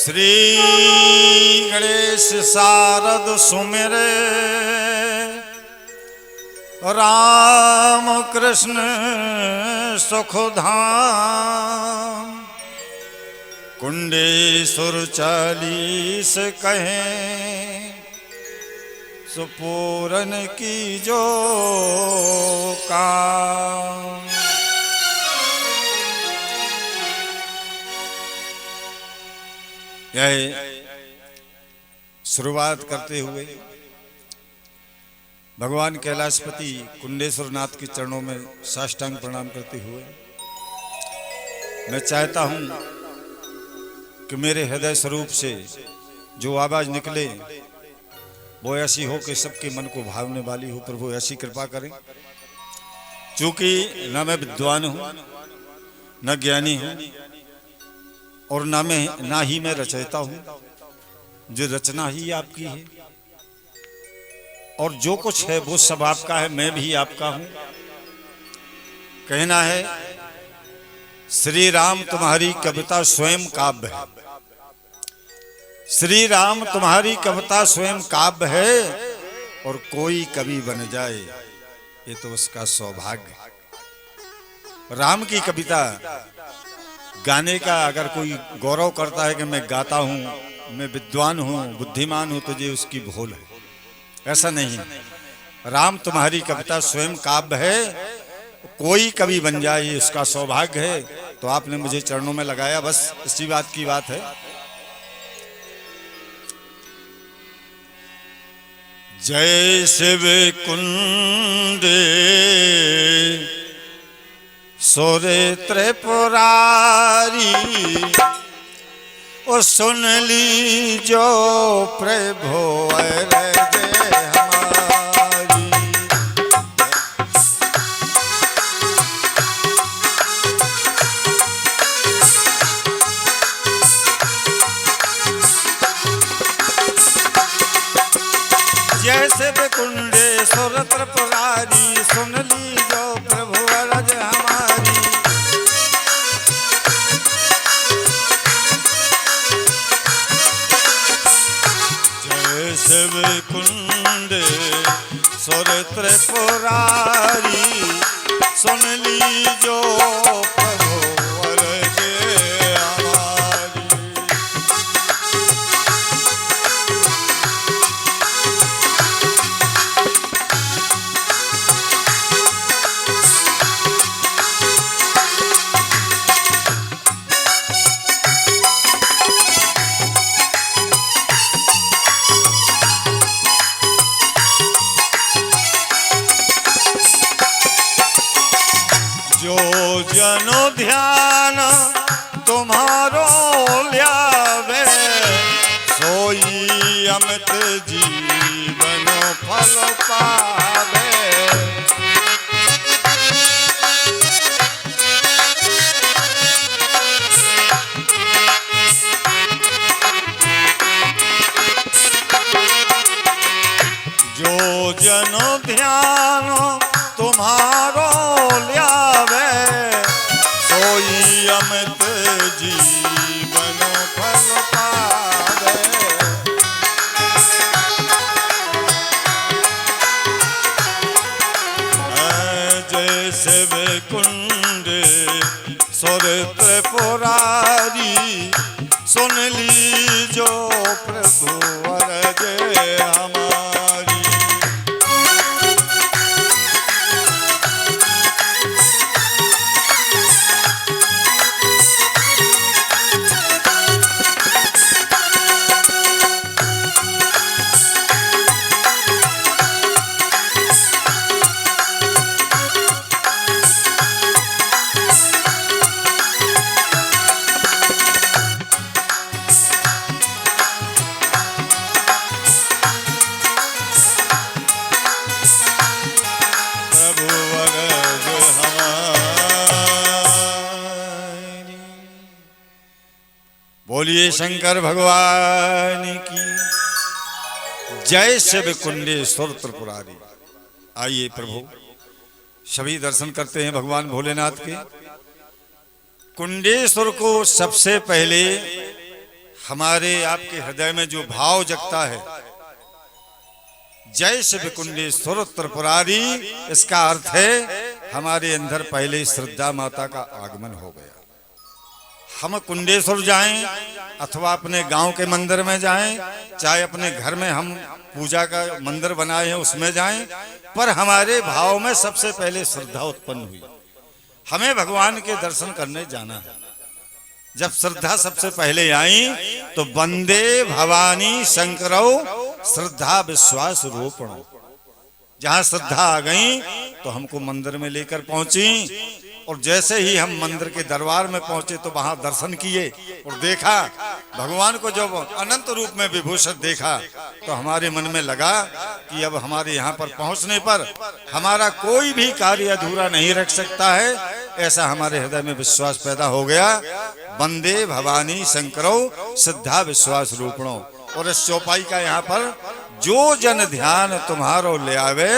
श्री गणेश शारद Sumire Ram Krishna Sukhdham. Kundeshwar 40 कहें सुपूरन की जो काम। यह शुरुआत करते हुए भगवान कैलाशपति कुंडेश्वर नाथ के चरणों में साष्टांग प्रणाम करते हुए मैं चाहता हूं कि मेरे हृदय स्वरूप से जो आवाज निकले वो ऐसी हो कि सबके मन को भावने वाली हो। प्रभु ऐसी कृपा करें। चूंकि न मैं विद्वान हूं न ज्ञानी हूं और ना ही मैं रचयिता हूं, जो रचना ही आपकी है और जो कुछ है वो सब आपका है, मैं भी आपका हूं। कहना है श्री राम तुम्हारी कविता स्वयं काव्य है। श्री राम तुम्हारी कविता स्वयं काव्य है और कोई कवि बन जाए ये तो उसका सौभाग्य है। राम की कविता गाने का अगर कोई गौरव करता है कि मैं गाता हूं, मैं विद्वान हूं, बुद्धिमान हूं, तो ये उसकी भूल है। ऐसा नहीं। राम तुम्हारी कविता स्वयं काव्य है, कोई कवि बन जाए ये उसका सौभाग्य है। तो आपने मुझे चरणों में लगाया, बस इसी बात की बात है। जय शिव कुंडे सोरे त्रिपुरारी, ओ सुन ली जो प्रभु अरज हमारी। जैसे कुंडे सुर त्रिपुरारी, सुन ली जो प्रभु अरज हमारी। शिव कुंडे सुर त्रिपुरारी, सुन ली जो प्रभु अरज हमारी। जो जनो ध्यान तुम्हारो ल्यावे, सोई अमित जीवन फल पावे। जो जनो ध्यान तुम्हारो ल्यावे, सोई अमित जीवन फल पावे। जय शिव कुंड सुर त्रिपुरारी, सुन ली जो प्रभु अरज हमारी। बोलिए शंकर भगवान की जय। शिव कुंडेश्वर त्रिपुरारी। आइए प्रभु सभी दर्शन करते हैं भगवान भोलेनाथ के। कुंडेश्वर को सबसे पहले हमारे आपके हृदय में जो भाव जगता है, जय शिव कुंडेश्वर त्रिपुरारी, इसका अर्थ है हमारे अंदर पहले श्रद्धा माता का आगमन हो गया। हम कुंडेश्वर जाएं अथवा अपने गांव के मंदिर में जाएं, चाहे अपने घर में हम पूजा का मंदिर बनाए हैं उसमें जाएं, पर हमारे भाव में सबसे पहले श्रद्धा उत्पन्न हुई। हमें भगवान के दर्शन करने जाना है। जब श्रद्धा सबसे पहले आई तो वंदे भवानी शंकरौ श्रद्धा विश्वास रूपण। जहां श्रद्धा आ गई तो हमको मंदिर में लेकर पहुंची, और जैसे ही हम मंदिर के दरबार में पहुंचे तो वहां दर्शन किए और देखा भगवान को। जब अनंत रूप में विभूषित देखा तो हमारे मन में लगा कि अब हमारे यहाँ पर पहुंचने पर हमारा कोई भी कार्य अधूरा नहीं रख सकता है। ऐसा हमारे हृदय में विश्वास पैदा हो गया। वंदे भवानी शंकरौ श्रद्धा विश्वास रूपणो। और इस चौपाई का यहाँ पर जो जन ध्यान तुम्हारो ले आवे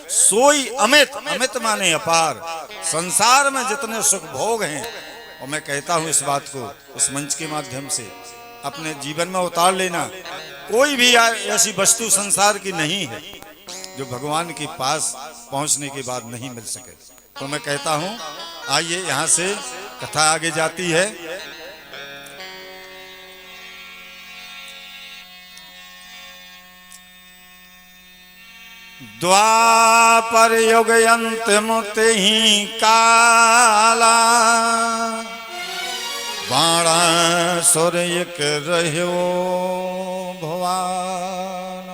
सोई अमित, अमित माने अपार। संसार में जितने सुख भोग हैं, और मैं कहता हूं इस बात को इस मंच के माध्यम से अपने जीवन में उतार लेना, कोई भी ऐसी वस्तु संसार की नहीं है जो भगवान के पास पहुंचने के बाद नहीं मिल सके। तो मैं कहता हूं आइए यहां से कथा आगे जाती है। द्वापर युग अंतिम तेहि काला, बाणासुर एक रह्यो भवान।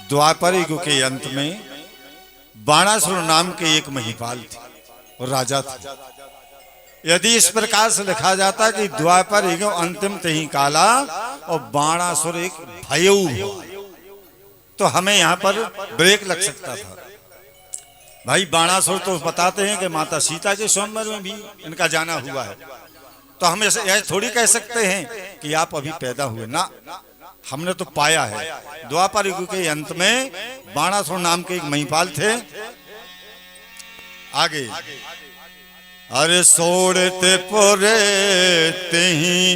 द्वापर युग के अंत में बाणासुर नाम के एक महिपाल थे और राजा थे। यदि इस प्रकार से लिखा जाता कि द्वापर युग अंतिम तेहि काला और बाणासुर एक भयऊ, तो हमें यहाँ पर ब्रेक लग सकता था। भाई बाणासुर तो बताते हैं कि माता सीता के स्वयंवर में भी इनका जाना हुआ है, तो हम ऐसे थोड़ी कह सकते हैं कि आप अभी पैदा हुए ना। हमने तो पाया है द्वापर युग के अंत में बाणासुर नाम के एक महिपाल थे। आगे अरे सोड़ते पुरे तेहि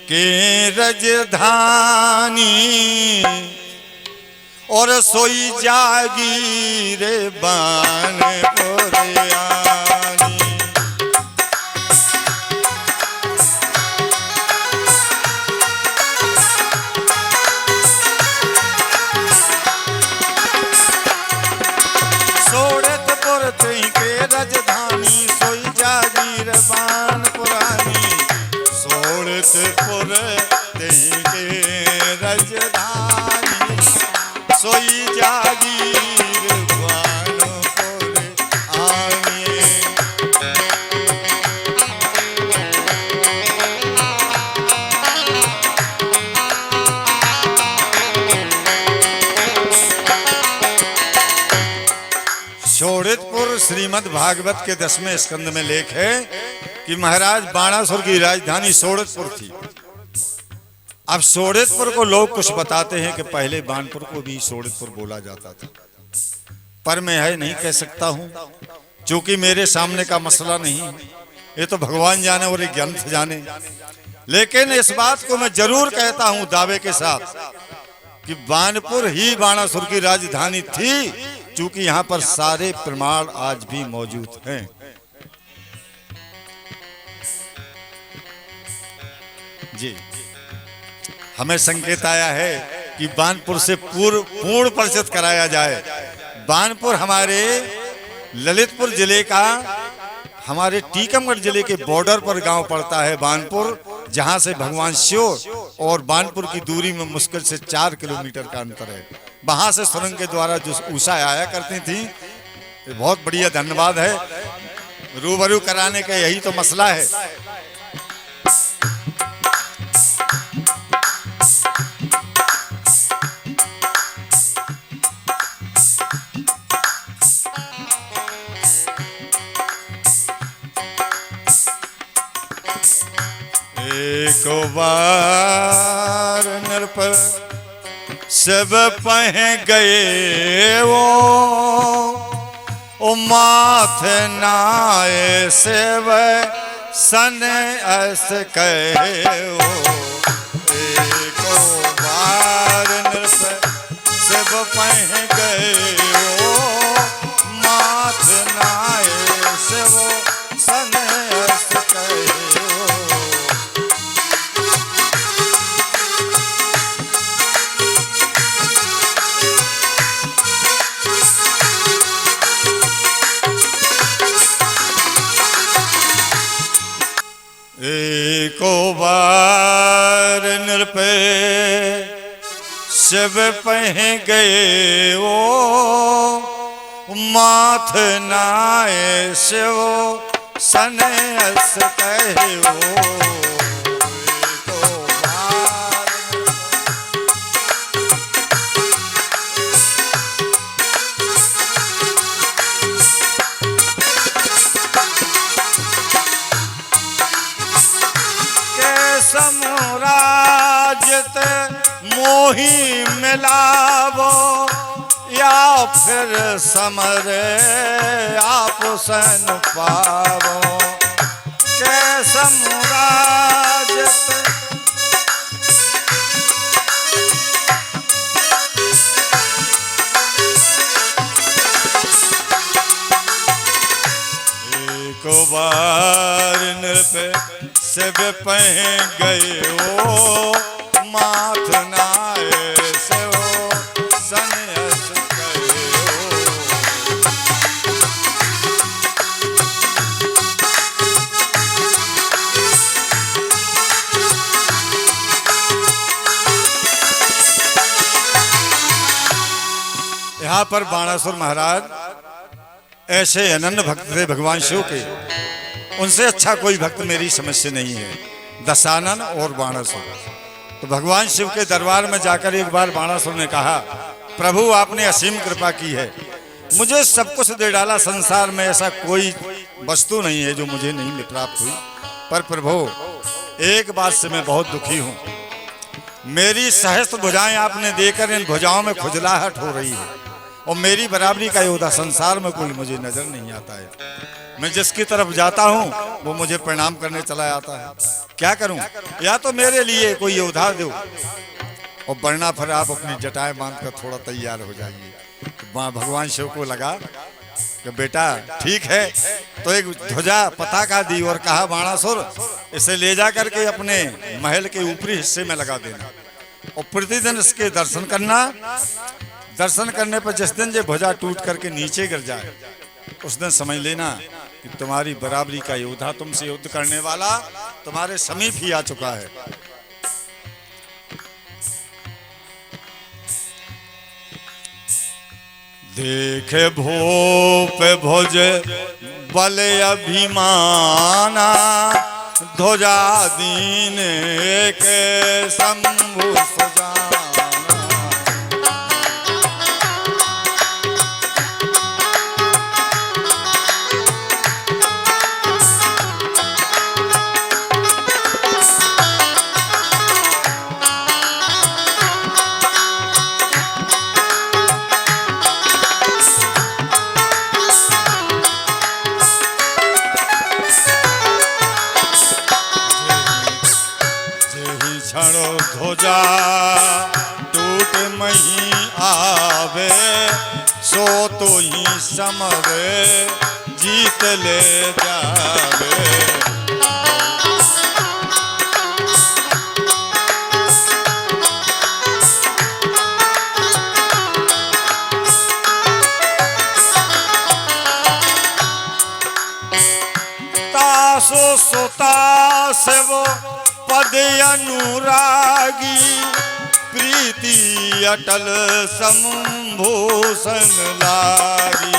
के रजधानी, और सोई जागी रे बानपुर आनी। सोड़तपुर तेहि के रजधानी, सोई जागी रे बानपुरानी। सोड़तपुर तेहि के रजधानी, सोई जागीर बानपुर आनी। शोड़ितपुर श्रीमद् भागवत के 10वें स्कंद में लेख है कि महाराज बाणासुर की राजधानी शोड़ितपुर थी। अब शोड़ितपुर को लोग कुछ बताते हैं कि पहले बानपुर को भी शोड़ितपुर बोला जाता था, पर मैं है नहीं कह सकता हूं, क्योंकि मेरे सामने का मसला नहीं, ये तो भगवान जाने और एक ग्रंथ जाने। लेकिन इस बात को मैं जरूर कहता हूं दावे के साथ कि बानपुर ही बाणासुर की राजधानी थी, क्योंकि यहाँ पर सारे प्रमाण आज भी मौजूद हैं। जी हमें संकेत आया है कि बानपुर से पूर्ण परिचित कराया जाए। बानपुर हमारे ललितपुर जिले का, हमारे टीकमगढ़ जिले के बॉर्डर पर गांव पड़ता है बानपुर, जहां से भगवान शिव और बानपुर की दूरी में मुश्किल से 4 किलोमीटर का अंतर है। वहां से सुरंग के द्वारा जो उषा आया करती थी, बहुत बढ़िया, धन्यवाद है। रूबरू कराने का यही तो मसला है। एक बार नृप सब पह गए वो माथे नाए सेव सन अस कहो एको बार नृप शिव पह गयो माथ नाये शिव सन अस कहो। एको बार नृपे शिव पह गए ओ माथ नाये शिव सन अस कहो। एको बार समराजत मोही मिलावो या फिर समरे आप सन पावो के समराजत एको बार नृप शिव पह गयो माथ नाये शिव सन अस कहो। यहाँ पर बाणासुर महाराज ऐसे अनन्य भक्त थे भगवान शिव के, उनसे अच्छा कोई भक्त मेरी समझ से नहीं है, दशानन और बाणासुर। तो भगवान शिव के दरबार में जाकर एक बार बाणासुर ने कहा, प्रभु आपने असीम कृपा की है, मुझे सब कुछ दे डाला, संसार में ऐसा कोई वस्तु नहीं है जो मुझे नहीं प्राप्त हुई, पर प्रभु एक बात से मैं बहुत दुखी हूँ, मेरी सहस्त्र भुजाएं आपने देकर इन भुजाओं में खुजलाहट हो रही है और मेरी बराबरी का योद्धा संसार में कोई मुझे नजर नहीं आता है। मैं जिसकी तरफ जाता हूँ वो मुझे प्रणाम करने चला जाता है, क्या करूँ? या तो मेरे लिए कोई योद्धा दो और वरना फिर आप अपनी जटाएं बांधकर थोड़ा तैयार हो जाइए। तो भगवान शिव को लगा कि बेटा ठीक है, तो एक ध्वजा पताका दी और कहा बाणासुर इसे ले जा करके अपने महल के ऊपरी हिस्से में लगा देना और प्रतिदिन इसके दर्शन करना। दर्शन करने पर जिस दिन ये ध्वजा टूट करके नीचे गिर जाए उस दिन समझ लेना कि तुम्हारी बराबरी का योद्धा, तुमसे युद्ध करने वाला तुम्हारे समीप ही आ चुका है। देखे भूप भुज बल अभिमाना ध्वजा दीन के शंभु सजाना। ध्वजा टूट मही आवे सो तो ही समवे जीत ले जावे। तासो सोता से वो पद अनुरागी प्रीति अटल संभूषण लागी।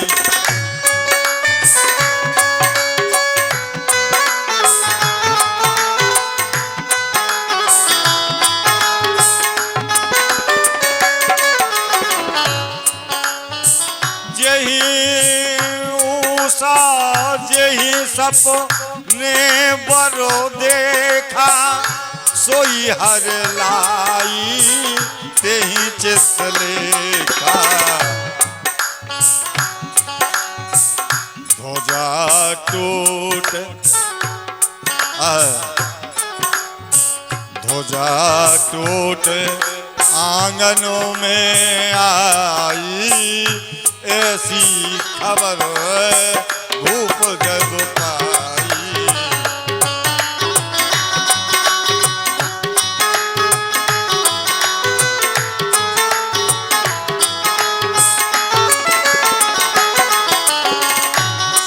जही उषा जही सपने बरो देखा सोई हर लाई तेहि चित लेखा। ध्वजा टूट ध्वजा टूट आंगनों में आई, ऐसी खबर भूप जब पाई।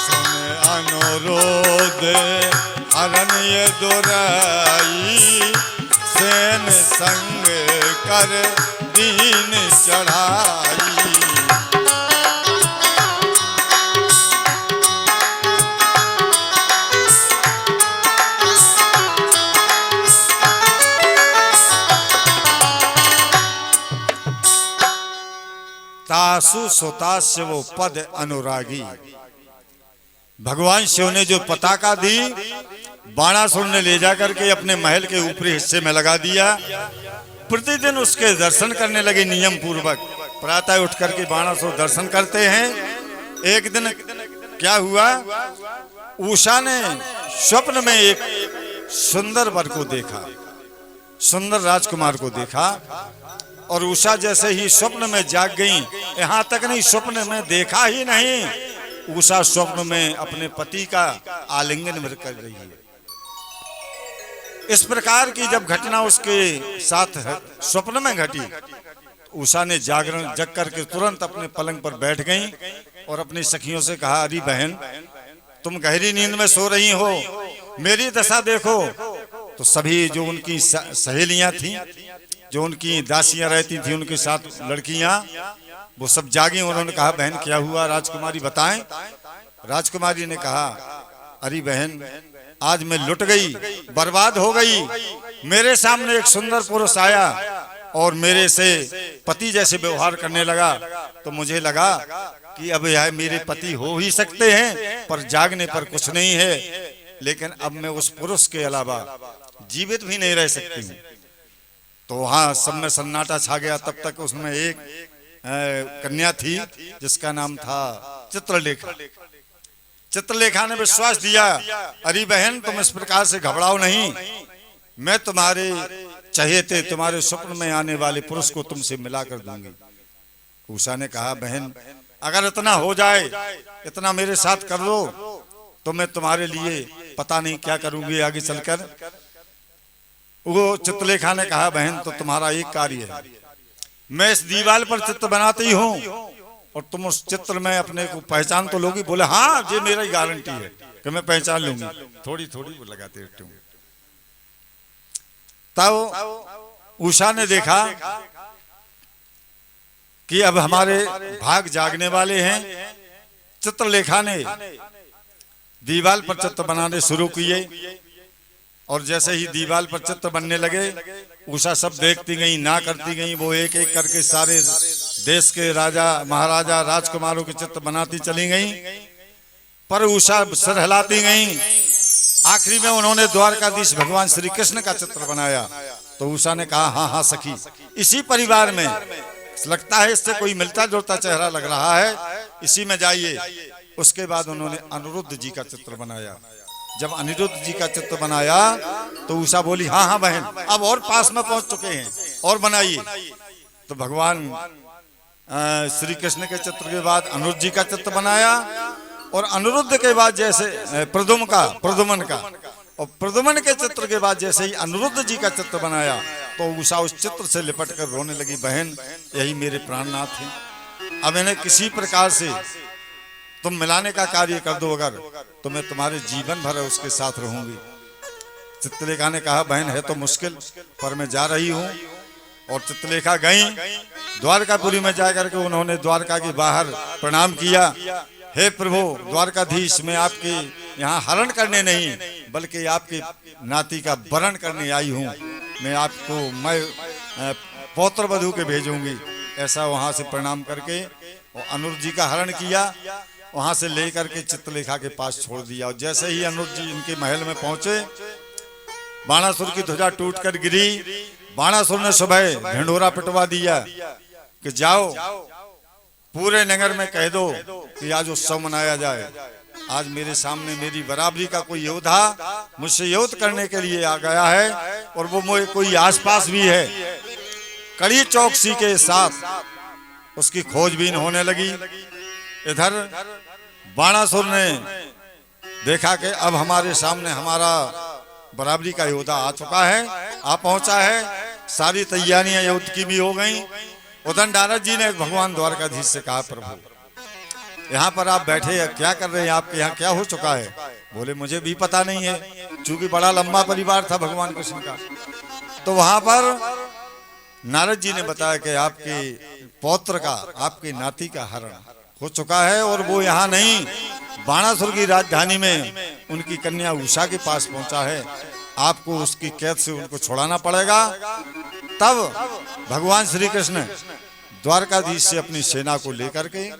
सुन अनुरोध हरन ये दुराई, सेन संग कर दीन चढ़ाई। तासु सुतास्य वो पद अनुरागी। भगवान शिव ने जो पताका दी, बाणासुर ने ले जाकर के अपने महल के ऊपरी हिस्से में लगा दिया। प्रतिदिन उसके दर्शन करने लगे नियम पूर्वक। प्रातः उठ करके बाणासुर दर्शन करते हैं। एक दिन क्या हुआ, उषा ने स्वप्न में एक सुंदर वर को देखा, सुंदर राजकुमार को देखा, और उषा जैसे ही स्वप्न में जाग गई। यहां तक नहीं, स्वप्न में देखा ही नहीं, उषा स्वप्न में अपने पति का आलिंगन कर रही है। इस प्रकार की जब घटना उसके साथ स्वप्न में घटी, उषा ने जग करके तुरंत अपने पलंग पर बैठ गई और अपनी सखियों से कहा, अरे बहन, तुम गहरी नींद में सो रही हो, मेरी दशा देखो। तो सभी जो उनकी सहेलियां थीं, जो उनकी दासियां रहती थी, उनके साथ लड़कियां, वो सब जागी। उन्होंने कहा, बहन क्या हुआ, राजकुमारी बताएं। राजकुमारी ने कहा, अरे बहन, आज मैं लुट गई, बर्बाद हो गई। मेरे सामने एक सुंदर पुरुष आया और मेरे से पति जैसे व्यवहार करने लगा, तो मुझे लगा कि अब यह मेरे पति हो ही सकते हैं, पर जागने पर कुछ नहीं है। लेकिन अब मैं उस पुरुष के अलावा जीवित भी नहीं रह सकती हूँ। तो वहां सब में सन्नाटा छा गया। तब तक उसमें एक कन्या थी जिसका नाम था चित्रलेखा। चित्रलेखा ने विश्वास दिया, अरे बहन, तुम इस प्रकार से घबराओ नहीं, मैं तुम्हारे चहेते, तुम्हारे स्वप्न में आने वाले पुरुष को तुमसे मिला कर दूंगी। उषा ने कहा, बहन, अगर इतना हो जाए, इतना मेरे साथ कर दो, तो मैं तुम्हारे लिए पता नहीं क्या करूंगी आगे चलकर। वो चित्रलेखा ने कहा, बहन, तो तुम्हारा एक कार्य है, मैं इस दीवार पर चित्र बनाती हूँ और तुम उस चित्र में अपने को पहचान तो लोगी। बोले, हाँ, ये मेरी गारंटी है कि मैं पहचान लूंगी। थोड़ी थोड़ी वो लगाते रहती हूँ। तब उषा ने देखा कि अब हमारे भाग जागने वाले हैं। चित्रलेखा ने दीवार पर चित्र बनाने शुरू किए और जैसे ही दीवार पर चित्र बनने लगे, उषा सब देखती गई, ना करती गई। वो एक एक करके सारे देश के राजा, महाराजा, राजकुमारों के चित्र बनाती चली गई, पर उषा सर हिलाती गई। आखिरी में उन्होंने द्वारकाधीश भगवान श्री कृष्ण का चित्र बनाया। तो उषा ने कहा, हाँ हाँ सखी, इसी परिवार में लगता है, इससे कोई मिलता जुलता चेहरा लग रहा है, इसी में जाइए। उसके बाद उन्होंने अनिरुद्ध जी का चित्र बनाया। जब अनिरुद्ध जी का चित्र बनाया तो उषा बोली, हाँ हाँ बहन, अब और पास में पहुंच चुके हैं, और बनाइए। तो भगवान श्री कृष्ण के चित्र के बाद अनिरुद्ध जी का चित्र बनाया, और अनिरुद्ध के बाद जैसे प्रद्युम्न का और प्रद्युम्न के चित्र के बाद जैसे ही अनिरुद्ध जी का चित्र बनाया, तो उषा उस चित्र से लिपट कर रोने लगी, बहन, यही मेरे प्राणनाथ हैं। अब इन्हें किसी प्रकार से तुम मिलाने का कार्य कर दो, अगर तो मैं तुम्हारे जीवन भर उसके साथ रहूंगी। चित्रलेखा ने कहा, बहन, है तो मुश्किल, पर मैं जा रही हूँ। और चित्रलेखा गई द्वारकापुरी में जाकर के उन्होंने द्वारका के बाहर प्रणाम किया। हे प्रभु द्वारकाधीश, मैं आपके यहाँ हरण करने नहीं, बल्कि आपके नाती का वरण करने आई हूँ। मैं आपको पौत्र वधू के भेजूंगी। ऐसा वहां से प्रणाम करके और अनिरुद्ध जी का हरण किया, वहां से लेकर के चित्रलेखा के पास छोड़ दिया। और जैसे ही अनिरुद्ध जी इनके महल में पहुंचे, बाणासुर की ध्वजा टूटकर गिरी। बाणासुर ने सुबह ढिंढोरा पिटवा दिया कि जाओ पूरे नगर में कह दो कि आज उत्सव मनाया जाए। आज मेरे सामने मेरी बराबरी का कोई योद्धा मुझसे युद्ध करने के लिए आ गया है और वो मुझे कोई आसपास भी है। कड़ी चौकसी के साथ उसकी खोजबीन होने लगी। इधर बाणासुर ने देखा कि अब हमारे सामने हमारा बराबरी का योद्धा आ चुका है, आ पहुंचा है। सारी तैयारियां युद्ध की भी हो गई। उदन नारद जी ने भगवान द्वारकाधीश से कहा, प्रभु यहाँ पर आप बैठे हैं, क्या कर रहे हैं, आपके यहाँ क्या हो चुका है? बोले मुझे भी पता नहीं है, क्योंकि बड़ा लंबा परिवार था भगवान कृष्ण का। तो वहां पर नारद जी ने बताया कि आपके पौत्र का, आपकी नाती का हरण हो चुका है और वो यहाँ नहीं, बाणासुर की राजधानी में उनकी कन्या उषा के पास पहुंचा है। आपको उसकी कैद से उनको छुड़ाना पड़ेगा। तब भगवान श्री कृष्ण द्वारकाधीश से अपनी सेना को लेकर के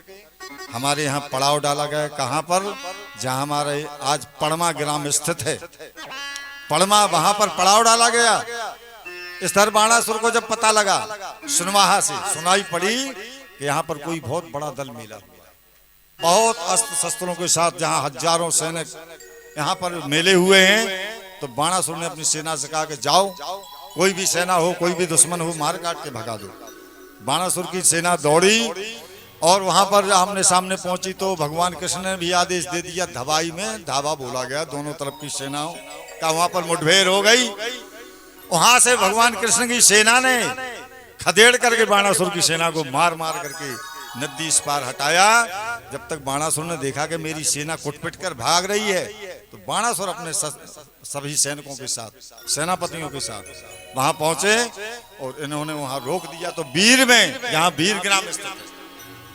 हमारे यहाँ पड़ाव डाला गया। कहाँ पर? जहाँ हमारे आज पड़मा ग्राम स्थित है, पड़मा, वहां पर पड़ाव डाला गया। इस तरह बाणासुर को जब पता लगा, सुनवाहा से सुनाई पड़ी कि यहाँ पर कोई बहुत बड़ा दल मिला, बहुत अस्त्र शस्त्रों के साथ, जहाँ हजारों सैनिक यहाँ पर मेले हुए हैं। तो बाणासुर ने अपनी सेना से कहा कि जाओ, कोई भी सेना हो, कोई भी दुश्मन हो, मार काट के भगा दो। बाणासुर की सेना दौड़ी और वहां पर आमने सामने पहुंची तो भगवान कृष्ण ने भी आदेश दे दिया। धवाई में धावा बोला गया, दोनों तरफ की सेनाओं का वहां पर मुठभेड़ हो गई। वहां से भगवान कृष्ण की सेना ने खदेड़ करके बाणासुर की सेना को मार मार करके नदी इस पार हटाया। जब तक बाणासुर ने देखा कि मेरी सेना कुटपिट कर भाग रही है, तो बाणासुर अपने सभी सैनिकों के साथ, सेनापतियों के साथ वहां पहुंचे और इन्होंने वहां रोक दिया। तो वीर में, यहाँ वीर ग्राम स्थित है,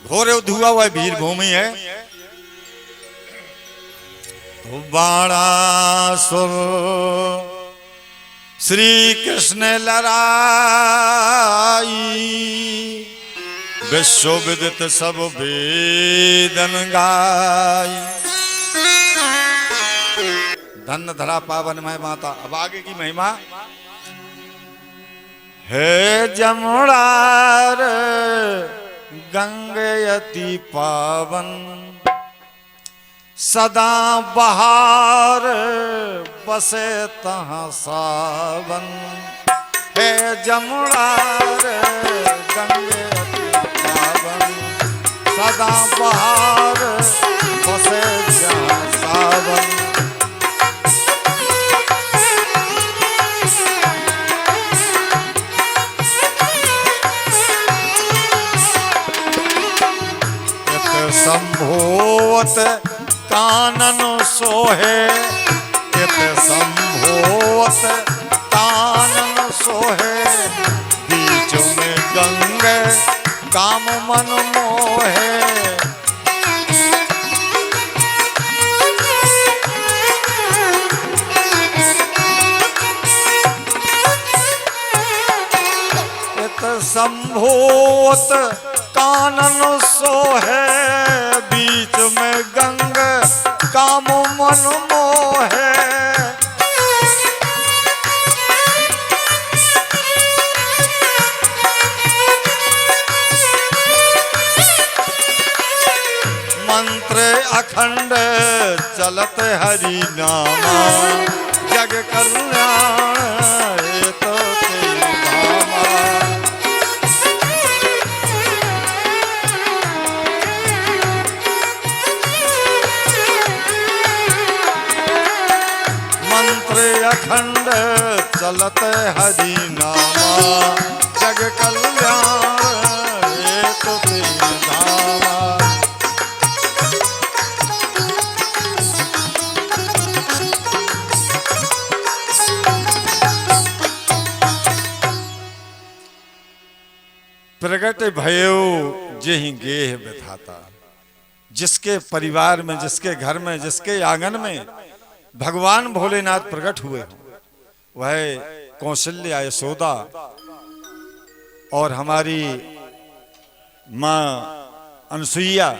घोर युद्ध हुआ हुआ वीर भूमि है। तो बाणासुर श्री कृष्ण लड़ाई, विश्व विदित सब वेदन गाई। धन धरा पावनमय माता। अब आगे की महिमा है। जमुनार गंगयति पावन, सदा बहार बसे तहाँ सावन। है जमुनार गंगयति पावन, सदा बहार बसे जहाँ सावन। संभोवत कानन सोहे, इत संभोवत कानन सोहे। बीच में गंगे काम मन मोहे। इत संभोवत कानन सोहे, बीच में गंगा काम मन मोहे। मंत्र अखंड चलत हरि नामा, जग कल्याण तो धामा। अखंड चलत हरि नामा, जग कल्याण तो धामा। प्रगट भयो जेहि गेह विधाता। जिसके परिवार में, जिसके घर में, जिसके आंगन में भगवान भोलेनाथ प्रकट हुए, वह कौशल्या, यशोदा और हमारी माँ अनसुईया,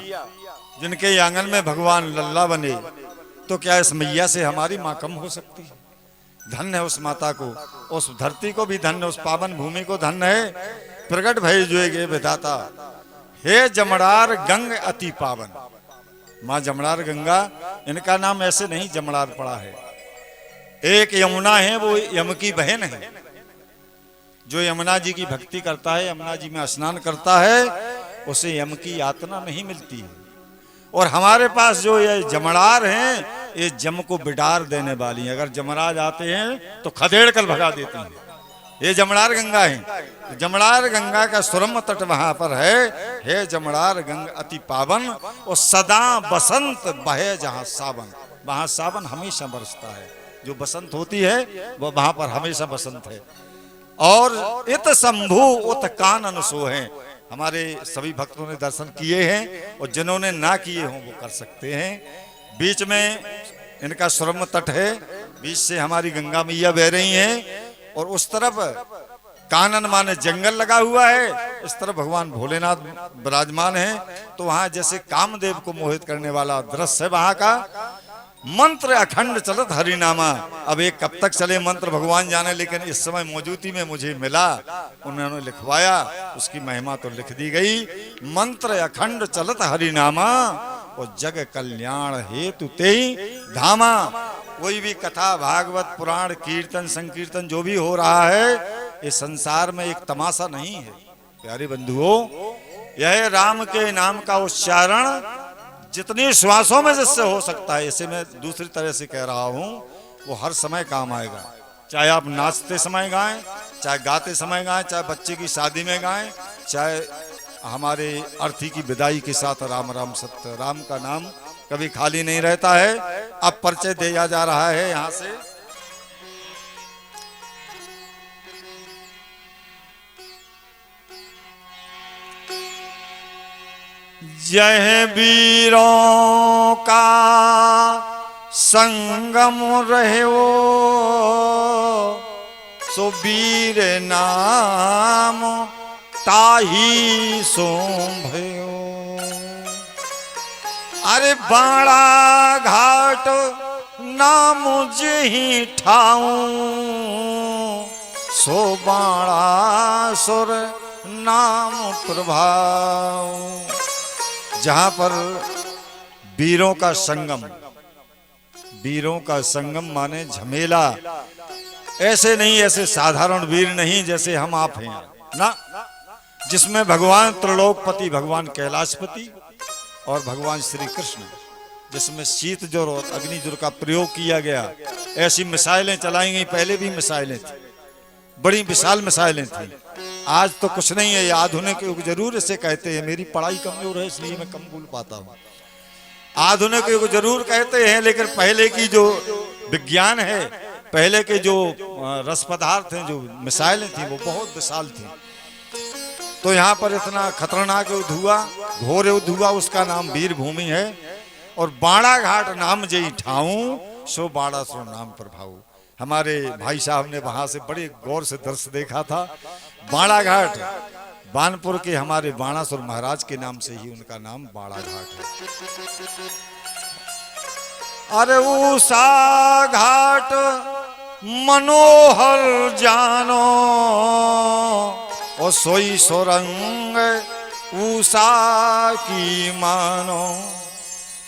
जिनके आंगन में भगवान लल्ला बने, तो क्या इस मैया से हमारी माँ कम हो सकती है? धन्य है उस माता को, उस धरती को भी धन्य, उस पावन भूमि को धन्य है। प्रकट भय जो गे विधाता। हे जमड़ार गंग अति पावन। माँ जमड़ार गंगा, इनका नाम ऐसे नहीं जमड़ार पड़ा है, एक यमुना है, वो यम की बहन है। जो यमुना जी की भक्ति करता है, यमुना जी में स्नान करता है, उसे यम की यातना नहीं मिलती है। और हमारे पास जो ये जमड़ार हैं, ये जम को बिडार देने वाली हैं। अगर जमराज आते हैं तो खदेड़ कर भगा देती हैं। ये जमड़ार गंगा है। जमड़ार गंगा का सुरम तट वहां पर है जमड़ार गंगा अति पावन। और सदा बसंत बहे जहां सावन, वहां सावन हमेशा बरसता है। जो बसंत होती है वो वहां पर हमेशा बसंत है। और इत शंभु उत कानन सो है। हमारे सभी भक्तों ने दर्शन किए हैं, और जिन्होंने ना किए हों वो कर सकते हैं। बीच में इनका सुरम तट है, बीच से हमारी गंगा मैया बह रही हैं, और उस तरफ कानन माने जंगल लगा हुआ है, इस तरफ भगवान भोलेनाथ विराजमान हैं। तो वहां जैसे कामदेव को मोहित करने वाला दृश्य है वहां का। मंत्र अखंड चलत हरिनामा। अब एक कब तक चले मंत्र भगवान जाने, लेकिन इस समय मौजूदगी में मुझे मिला, उन्होंने लिखवाया, उसकी महिमा तो लिख दी गई। मंत्र अखंड चलत हरिनामा, और जग कल्याण हेतु तेई धामा। कोई भी कथा, भागवत, पुराण, कीर्तन, संकीर्तन जो भी हो रहा है, ये संसार में एक तमाशा नहीं है प्यारे बंधुओं। यह राम के नाम का उच्चारण जितनी श्वासों में जिससे हो सकता है, इसे मैं दूसरी तरह से कह रहा हूं, वो हर समय काम आएगा। चाहे आप नाचते समय गाएं, चाहे गाते समय गाएं, चाहे बच्चे की शादी में गाएं, चाहे हमारे अर्थी की विदाई के साथ राम राम सत्य। राम का नाम कभी खाली नहीं रहता है। अब परिचय दिया जा रहा है यहां से। जय वीरों का संगम रहे वो, सो वीर नाम ताही सोंभयो। अरे बाड़ा घाट नाम जही ठाऊं, सो बाड़ा सुर नाम प्रभाव। जहां पर वीरों का संगम, वीरों का संगम माने झमेला। ऐसे नहीं, ऐसे साधारण वीर नहीं जैसे हम आप हैं ना, जिसमें भगवान त्रिलोकपति, भगवान कैलाशपति और भगवान श्री कृष्ण, जिसमें शीत ज्वर और अग्नि ज्वर का प्रयोग किया गया। ऐसी मिसाइलें चलाई गई, पहले भी मिसाइलें थी, बड़ी विशाल मिसाइलें थी। आज तो कुछ नहीं है, ये आधुनिक युग जरूर इसे कहते हैं। मेरी पढ़ाई कमजोर है इसलिए मैं कम बोल पाता हूँ। आधुनिक युग जरूर कहते हैं, लेकिन पहले की जो विज्ञान है, पहले के जो रस पदार्थ हैं, जो मिसाइलें थी, वो बहुत विशाल थी। तो यहाँ पर इतना खतरनाक युद्ध हुआ, घोर युद्ध हुआ, उसका नाम वीर भूमि है। और बाड़ा घाट नाम जई ठाऊं, सो बाड़ा सो नाम प्रभाऊ। हमारे भाई साहब ने वहां से बड़े गौर से दृश्य देखा था। बाड़ा घाट बानपुर के हमारे बाणासुर महाराज के नाम से ही उनका नाम बाड़ा घाट है। अरे उषा घाट मनोहर जानो, और सोई सोरंग उषा की मानो।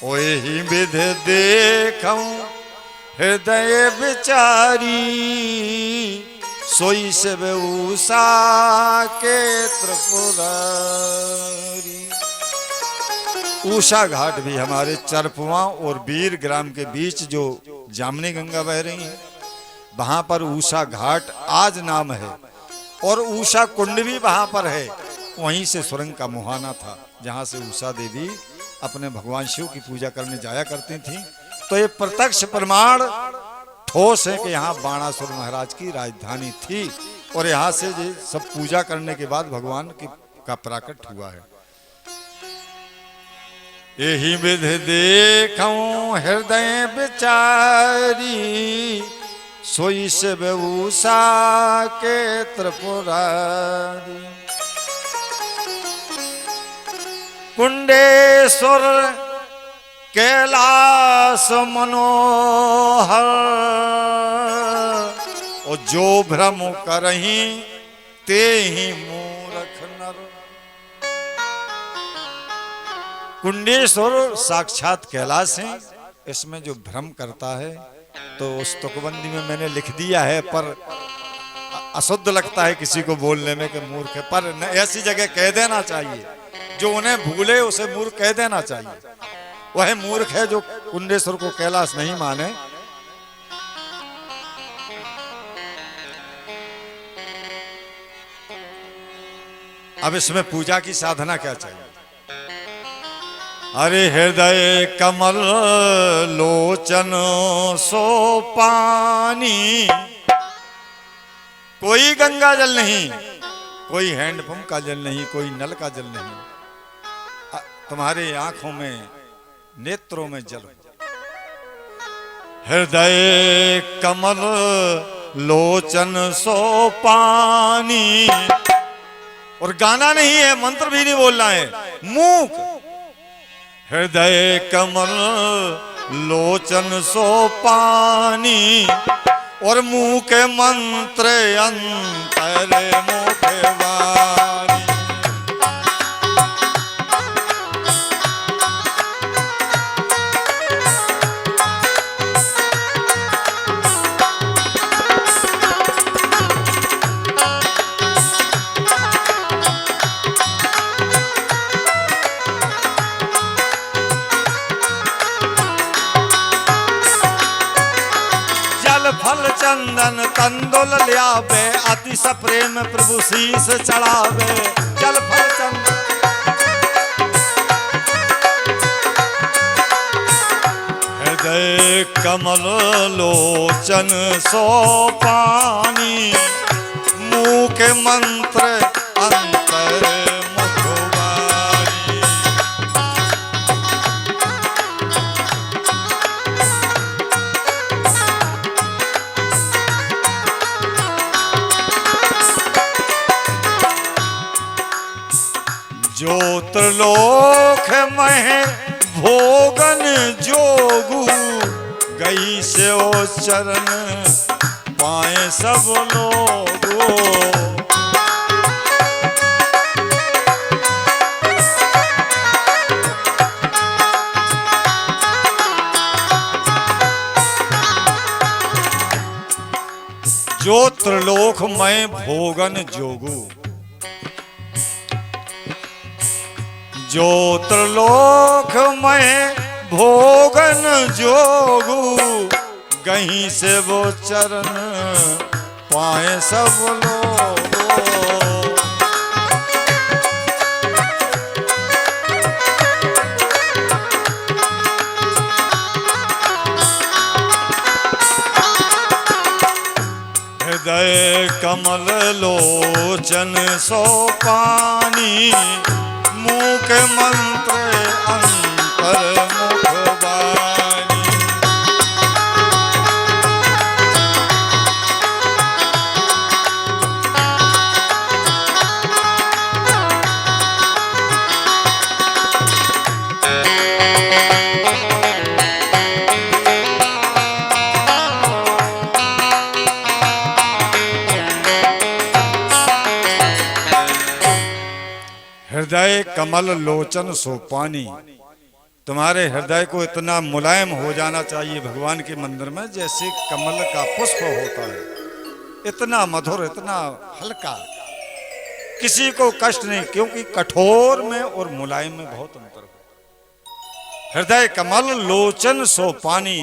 ओ ही विध देखूं हृदय विचारी, सोई से उषा के त्रिपुरारी। उषा घाट भी हमारे चरपुआ और वीर ग्राम के बीच जो जामनी गंगा बह रही है, वहां पर उषा घाट आज नाम है। और उषा कुंड भी वहां पर है, वहीं से सुरंग का मुहाना था, जहां से उषा देवी अपने भगवान शिव की पूजा करने जाया करती थी। तो ये प्रत्यक्ष प्रमाण ठोस है कि यहाँ बाणासुर महाराज की राजधानी थी, और यहाँ से सब पूजा करने के बाद भगवान का प्राकट हुआ है। यही विध देखूं हृदय विचारी, सोई से उषा के त्रिपुरारी। कुंडेश्वर कैलाश मनोहर, और जो भ्रम करही ते ही मूर्ख नर। कुंडेश्वर साक्षात कैलाश है, इसमें जो भ्रम करता है तो उस तुकबंदी में मैंने लिख दिया है, पर अशुद्ध लगता है किसी को बोलने में कि मूर्ख है, पर ऐसी जगह कह देना चाहिए। जो उन्हें भूले उसे मूर्ख कह देना चाहिए। वह मूर्ख है जो कुंडेश्वर को कैलाश नहीं माने। अब इसमें पूजा की साधना क्या चाहिए? अरे हृदय कमल लोचन सो पानी, कोई गंगा जल नहीं, कोई हैंडपंप का जल नहीं, कोई नल का जल नहीं, तुम्हारे आंखों में नेत्रों में जल। हृदय कमल लोचन सो पानी, और गाना नहीं है, मंत्र भी नहीं बोलना है, मूक। हृदय कमल लोचन सो पानी, और मुंह के मंत्र अंतर मुखवाणी। फल चंदन तंदुल ल्यावे, अति सप्रेम प्रभु शीस चढ़ावे। जल फल चंदन हृदय कमल लोचन सो पानी, मुंह के मंत्र अंतर मुखवाणी। ज्योतिर्लोक में भोगन जोगू, गई से ओ चरण पाए सब लोगो। ज्योतिर्लोक में भोगन जोगू, ज्योतिर्लोक में भोगन जोगू, कहीं से वो चरण पाए सब लोग। हृदय कमल लोचन सो पानी, मुंह के मंत्र अंतर मुखवाणी। हृदय कमल लोचन सो पानी, तुम्हारे हृदय को इतना मुलायम हो जाना चाहिए भगवान के मंदिर में जैसे कमल का पुष्प होता है, इतना मधुर, इतना हल्का, किसी को कष्ट नहीं, क्योंकि कठोर में और मुलायम में बहुत अंतर है। हृदय कमल लोचन सो पानी,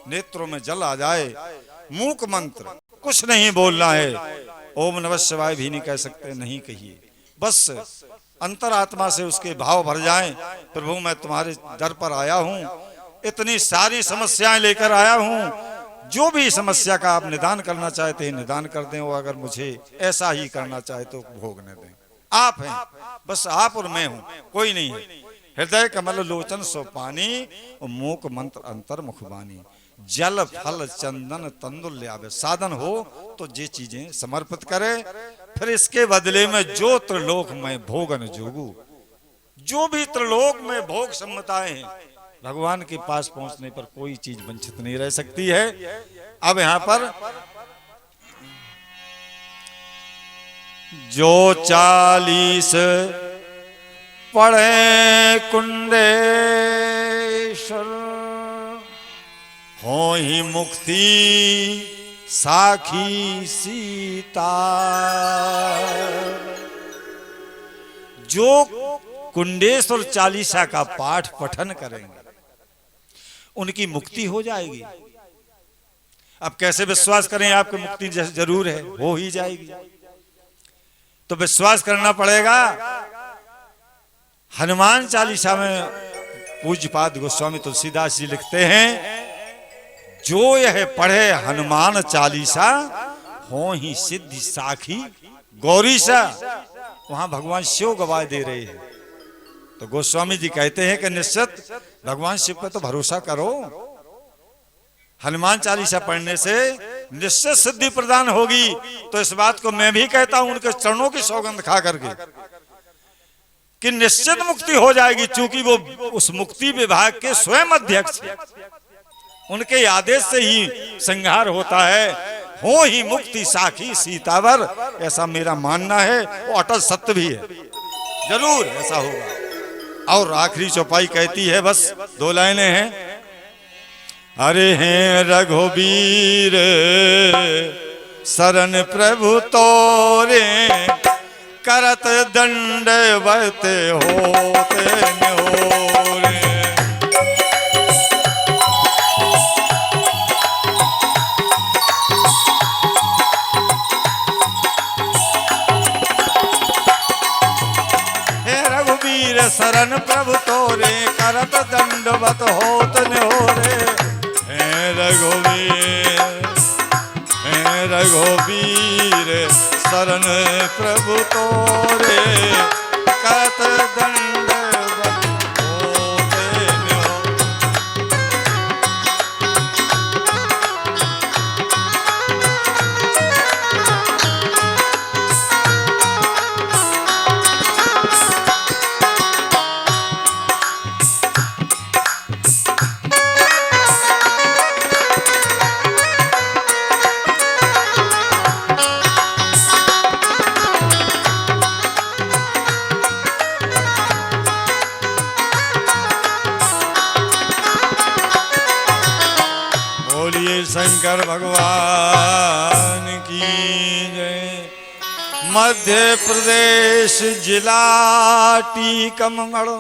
नेत्रों में जल आ जाए। मूक मंत्र, कुछ नहीं बोलना है, ओम नमः शिवाय भी नहीं कह सकते, नहीं कहिए, बस अंतरात्मा से उसके भाव भर जाएं। प्रभु मैं तुम्हारे दर पर आया हूं, इतनी सारी समस्याएं लेकर आया हूं, जो भी समस्या का आप निदान करना चाहते हैं निदान कर दें, और अगर मुझे ऐसा ही करना चाहे तो भोगने दें। आप हैं, बस आप और मैं हूं, कोई नहीं है। हृदय कमल लोचन सो पानी, और मूक मंत्र अंतर मुखवाणी। जल फल चंदन तंदुल ल्यावे, साधन हो तो ये चीजें समर्पित करे, फिर इसके बदले में जो त्रिलोक में भोगन जोगू, जो भी त्रिलोक में भोग सम्मताएं हैं, भगवान के पास पहुंचने पर कोई चीज वंचित नहीं रह सकती है। अब यहां पर जो 40 पढ़े कुंडेश्वर, हो ही मुक्ति साखी सीता। जो कुंडेश्वर चालीसा का पाठ पठन करेंगे उनकी मुक्ति हो जाएगी। अब कैसे विश्वास करें आपकी मुक्ति जरूर है, हो ही जाएगी। तो विश्वास करना पड़ेगा। हनुमान चालीसा में पूज्यपाद गोस्वामी तुलसीदास जी लिखते हैं, जो यह पढ़े हनुमान चालीसा हो ही सिद्धि साखी गौरीसा। वहां भगवान शिव गवाह दे रहे हैं। तो गोस्वामी जी कहते हैं कि निश्चित भगवान शिव पर तो भरोसा करो। हनुमान चालीसा पढ़ने से निश्चित सिद्धि प्रदान होगी। तो इस बात को मैं भी कहता हूं उनके चरणों की सौगंध खा करके कि निश्चित मुक्ति हो जाएगी, चूंकि वो उस मुक्ति विभाग के स्वयं अध्यक्ष हैं। उनके आदेश से ही संहार होता है। हो ही मुक्ति साखी सीतावर, ऐसा मेरा मानना है। वो अटल सत्य भी है, जरूर ऐसा होगा। और आखिरी चौपाई कहती है, बस 2 लाइनें हैं। अरे हैं रघुवीर शरण प्रभु तोरे, करत दंडवत होते न्योरे। हे रघुवीर शरण प्रभु तोरे, करत दंडवत होत न्योरे। हे रघुवीर शरण प्रभु तोरे, करत दंडवत होते न्योरे। शंकर भगवान की जय। मध्य प्रदेश जिला टीकमगढ़,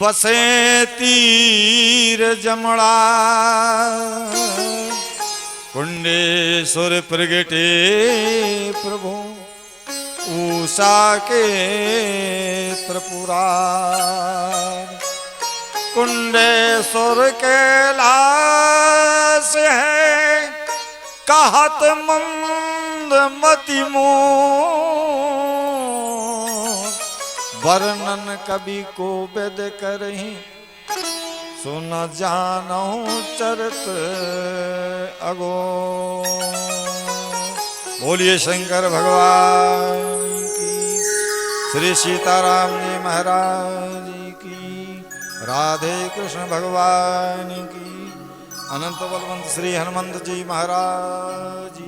बसे तीर जमड़ा। कुंडेश्वर प्रगटे प्रभु उषा के त्रिपुरा। कुंडेश्वर कैलाश है कहत मंद मति मोर। वर्णन कवि को वेद करहि, सुन जानो चरित अगो। बोलिए शंकर भगवान की, श्री सीताराम जी महाराज की, राधे कृष्ण भगवान की, अनंत बलवंत श्री हनुमंत जी महाराज की।